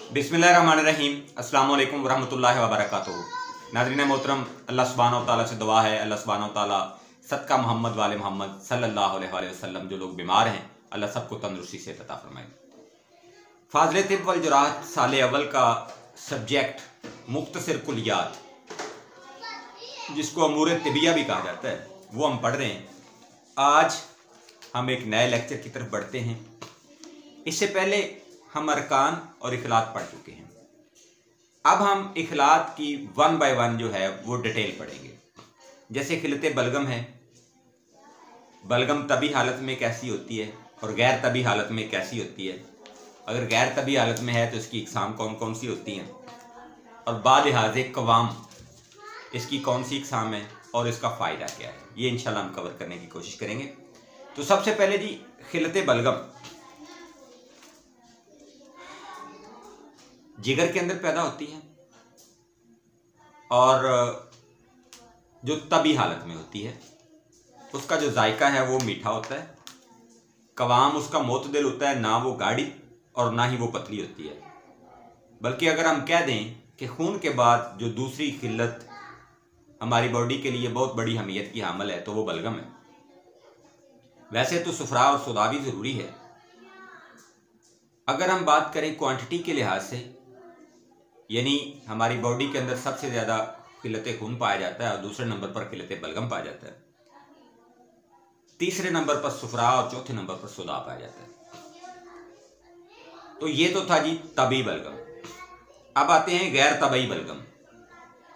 बिस्मिल्लाहिर्रहमानिर्रहीम। अस्सलाम वालेकुम वरहमतुल्लाहि वबरकातुहू। नाज़रीन मोहतरम, अल्लाह सुब्हानहू व तआला से दुआ है, अल्लाह सुब्हानहू व तआला सदका मोहम्मद वाले मोहम्मद सल्लल्लाहु अलैहि वसल्लम जो लोग बीमार हैं अल्लाह सबको तंदुरुस्ती से अता फरमाए। फाज़िले तिब वल जराहत साल अव्वल का सब्जेक्ट मुख्तसर कुलियात, जिसको अमूर तिबिया भी कहा जाता है, वो हम पढ़ रहे हैं। आज हम एक नए लेक्चर की तरफ बढ़ते हैं। इससे पहले हम अरकान और इखलात पढ़ चुके हैं। अब हम इखलात की 1 बाय 1 जो है वो डिटेल पढ़ेंगे। जैसे खिलते बलगम है, बलगम तभी हालत में कैसी होती है और गैर तभी हालत में कैसी होती है। अगर गैर तभी हालत में है तो इसकी इकसाम कौन कौन सी होती हैं और बालिहाज़े कवाम इसकी कौन सी इकसाम है और इसका फ़ायदा क्या है, ये इंशाल्लाह हम कवर करने की कोशिश करेंगे। तो सबसे पहले जी, खिलते बलगम जिगर के अंदर पैदा होती है और जो तभी हालत में होती है उसका जो जायका है वो मीठा होता है। कवाम उसका मोतदिल होता है, ना वो गाढ़ी और ना ही वो पतली होती है। बल्कि अगर हम कह दें कि खून के बाद जो दूसरी खिल्लत हमारी बॉडी के लिए बहुत बड़ी अहमियत की हामिल है तो वो बलगम है। वैसे तो सुफरा और सुदा भी ज़रूरी है। अगर हम बात करें क्वांटिटी के लिहाज से, यानी हमारी बॉडी के अंदर सबसे ज़्यादा खिलते खून पाया जाता है और दूसरे नंबर पर खिलते बलगम पाया जाता है, तीसरे नंबर पर सुफरा और चौथे नंबर पर सुदा पाया जाता है। तो ये तो था जी तभी बलगम। अब आते हैं गैर तबई बलगम,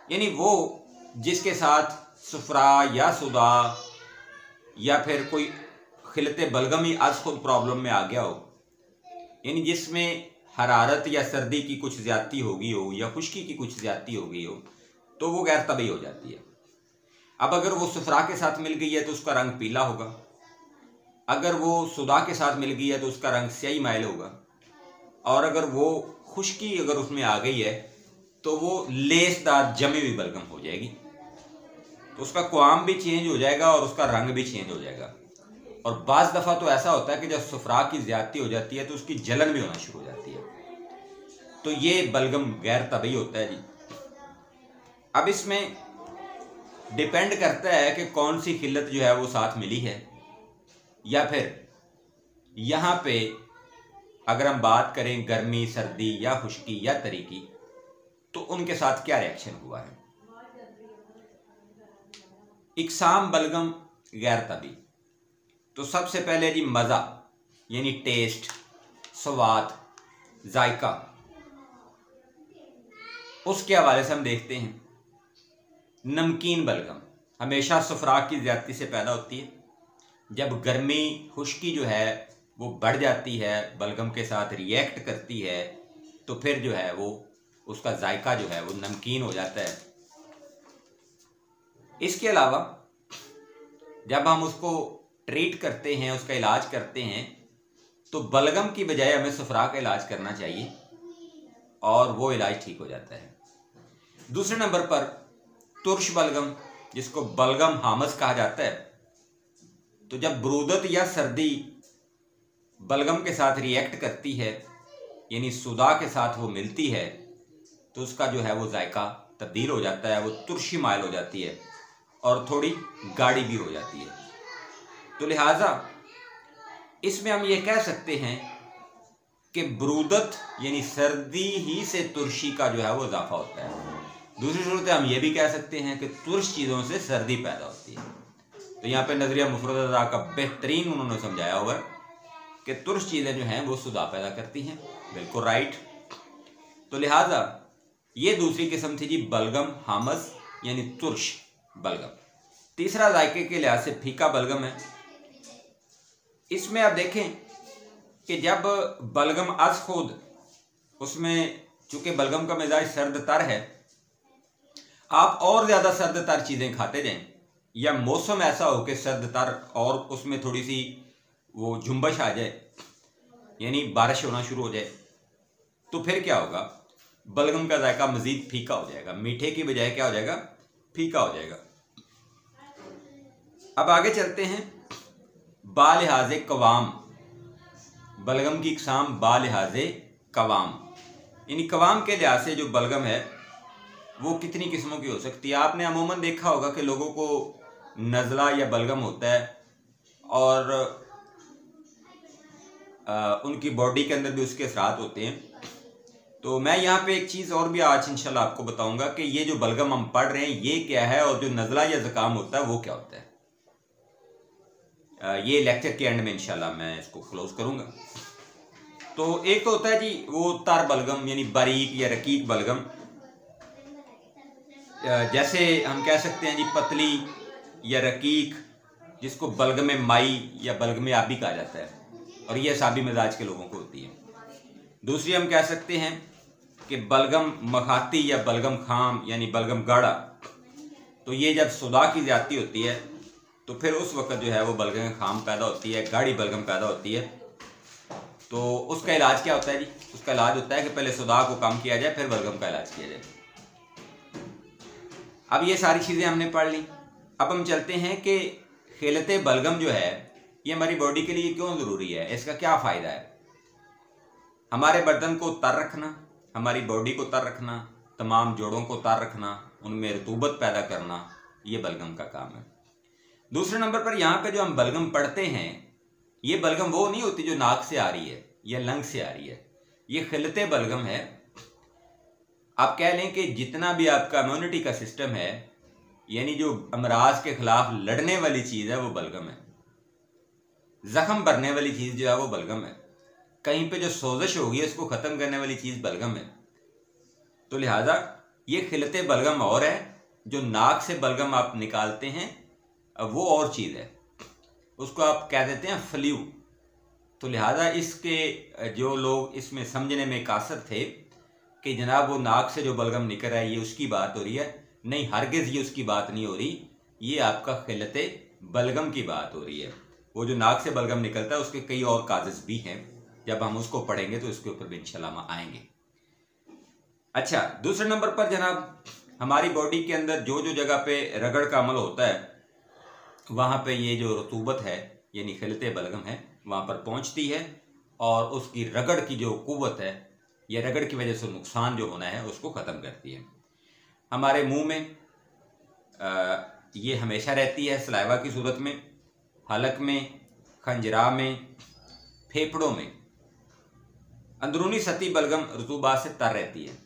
यानी वो जिसके साथ सुफरा या सुदा या फिर कोई खिलते बलगम ही आज खुद प्रॉब्लम में आ गया हो, यानी जिसमें हरारत या सर्दी की कुछ ज़्यादती हो गई हो या खुश्की की कुछ ज़्यादती हो गई हो, तो वो गैर तबई हो जाती है। अब अगर वो सुफरा के साथ मिल गई है तो उसका रंग पीला होगा, अगर वो सुदा के साथ मिल गई है तो उसका रंग स्याही माइल होगा, और अगर वो खुश्की अगर उसमें आ गई है तो वो लेसदार जमी हुई बलगम हो जाएगी। तो उसका क़वाम भी चेंज हो जाएगा और उसका रंग भी चेंज हो जाएगा। और बाज़ दफ़ा तो ऐसा होता है कि जब सुफरा की ज़्यादती हो जाती है तो उसकी जलन भी होना शुरू हो जाती है। तो ये बलगम गैर तबई होता है जी। अब इसमें डिपेंड करता है कि कौन सी खिल्लत जो है वो साथ मिली है, या फिर यहाँ पे अगर हम बात करें गर्मी, सर्दी या खुश्की या तरी की, तो उनके साथ क्या रिएक्शन हुआ है। इकसाम बलगम गैर तबी, तो सबसे पहले जी मज़ा, यानी टेस्ट, स्वाद, जायका, उसके हवाले से हम देखते हैं। नमकीन बलगम हमेशा सुफरा की ज़्यादती से पैदा होती है। जब गर्मी खुश्की जो है वो बढ़ जाती है, बलगम के साथ रिएक्ट करती है, तो फिर जो है वो उसका जायका जो है वो नमकीन हो जाता है। इसके अलावा जब हम उसको ट्रीट करते हैं, उसका इलाज करते हैं, तो बलगम की बजाय हमें सुफरा का इलाज करना चाहिए और वो इलाज ठीक हो जाता है। दूसरे नंबर पर तुर्श बलगम, जिसको बलगम हामस कहा जाता है, तो जब बरूदत या सर्दी बलगम के साथ रिएक्ट करती है, यानी सुदा के साथ वो मिलती है, तो उसका जो है वो जायका तब्दील हो जाता है, वो तुर्शी माइल हो जाती है और थोड़ी गाढ़ी भी हो जाती है। तो लिहाजा इसमें हम ये कह सकते हैं कि बरूदत यानी सर्दी ही से तुर्शी का जो है वो इजाफा होता है। दूसरी सूरत हम ये भी कह सकते हैं कि तुर्श चीज़ों से सर्दी पैदा होती है। तो यहाँ पे नजरिया मुफरदा का बेहतरीन उन्होंने समझाया हुआ है कि तुर्श चीज़ें जो हैं वो सुदा पैदा करती हैं। बिल्कुल राइट। तो लिहाजा ये दूसरी किस्म थी जी बलगम हामस, यानी तुर्श बलगम। तीसरा जायके के लिहाज से फीका बलगम है। इसमें आप देखें कि जब बलगम अज खुद उसमें, चूंकि बलगम का मिजाज सर्द तर है, आप और ज़्यादा सर्द तर चीज़ें खाते जाएं, या मौसम ऐसा हो कि सर्द तर और उसमें थोड़ी सी वो झुंबश आ जाए, यानी बारिश होना शुरू हो जाए, तो फिर क्या होगा, बलगम का जायका मज़ीद फीका हो जाएगा। मीठे की बजाय क्या हो जाएगा, फीका हो जाएगा। अब आगे चलते हैं। बालिहाज़े कवाम, बलगम की इकसाम बालिहाज़े कवाम, यानी कवाम के लिहाज से जो बलगम है वो कितनी किस्मों की हो सकती है। आपने अमूमन देखा होगा कि लोगों को नज़ला या बलगम होता है और उनकी बॉडी के अंदर भी उसके असरात होते हैं। तो मैं यहाँ पे एक चीज़ और भी आज इंशाल्लाह आपको बताऊंगा कि ये जो बलगम हम पढ़ रहे हैं ये क्या है और जो नज़ला या ज़ुकाम होता है वो क्या होता है। ये लेक्चर के एंड में इंशाल्लाह मैं इसको क्लोज करूंगा। तो एक तो होता है जी वो तर बलगम यानी बारीक या रकीक बलगम, जैसे हम कह सकते हैं जी पतली या रकीक, जिसको बलगम माई या बलगम आबी कहा जाता है और ये साबी मिजाज के लोगों को होती है। दूसरी हम कह सकते हैं कि बलगम मखाती या बलगम खाम यानी बलगम गाढ़ा। तो ये जब सुदा की ज़्यादती होती है तो फिर उस वक्त जो है वो बलगम खाम पैदा होती है, गाढ़ी बलगम पैदा होती है। तो उसका इलाज क्या होता है जी? उसका इलाज होता है कि पहले सुदा को कम किया जाए फिर बलगम का इलाज किया जाए। अब ये सारी चीज़ें हमने पढ़ ली। अब हम चलते हैं कि खिलते बलगम जो है ये हमारी बॉडी के लिए क्यों ज़रूरी है, इसका क्या फ़ायदा है। हमारे बदन को तर रखना, हमारी बॉडी को तर रखना, तमाम जोड़ों को तर रखना, उनमें रतूबत पैदा करना, ये बलगम का काम है। दूसरे नंबर पर यहाँ पे जो हम बलगम पढ़ते हैं ये बलगम वो नहीं होती जो नाक से आ रही है या लंग से आ रही है, ये खिलते बलगम है। आप कह लें कि जितना भी आपका इम्यूनिटी का सिस्टम है यानी जो अमराज के खिलाफ लड़ने वाली चीज़ है वो बलगम है। जख्म भरने वाली चीज़ जो है वो बलगम है। कहीं पे जो सोजिश होगी उसको ख़त्म करने वाली चीज़ बलगम है। तो लिहाजा ये खिलते बलगम और है, जो नाक से बलगम आप निकालते हैं वो और चीज़ है, उसको आप कह देते हैं फ्लू। तो लिहाजा इसके जो लोग इसमें समझने में कासर थे कि जनाब वो नाक से जो बलगम निकल रहा है ये उसकी बात हो रही है, नहीं हरगिज़ ये उसकी बात नहीं हो रही, ये आपका खिलते बलगम की बात हो रही है। वो जो नाक से बलगम निकलता है उसके कई और काजेज़ भी हैं, जब हम उसको पढ़ेंगे तो इसके ऊपर भी इंशाल्लाह आएंगे। अच्छा, दूसरे नंबर पर जनाब हमारी बॉडी के अंदर जो जो जगह पे रगड़ का अमल होता है वहाँ पे ये जो रतूबत है यानी खिलते बलगम है वहाँ पर पहुँचती है और उसकी रगड़ की जो कुव्वत है या रगड़ की वजह से नुकसान जो होना है उसको ख़त्म करती है। हमारे मुंह में ये हमेशा रहती है सलाइवा की सूरत में, हलक में, खंजरा में, फेफड़ों में। अंदरूनी सतही बलगम रतूबात से तर रहती है।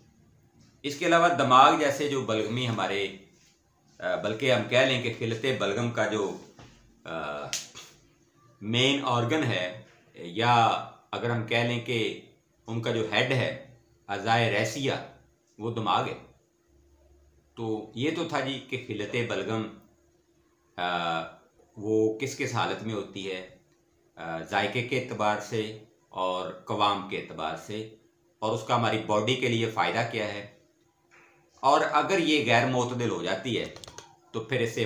इसके अलावा दिमाग जैसे जो बलगमी हमारे बल्कि हम कह लें कि खिलते बलगम का जो मेन ऑर्गन है या अगर हम कह लें कि उनका जो हेड है अज़ाए रैसिया वो दिमाग है। तो ये तो था जी कि खिलते बलगम वो किस किस हालत में होती है, जायके के एतबार से और कवाम के एतबार से, और उसका हमारी बॉडी के लिए फ़ायदा क्या है, और अगर ये गैर मोतदिल हो जाती है तो फिर इससे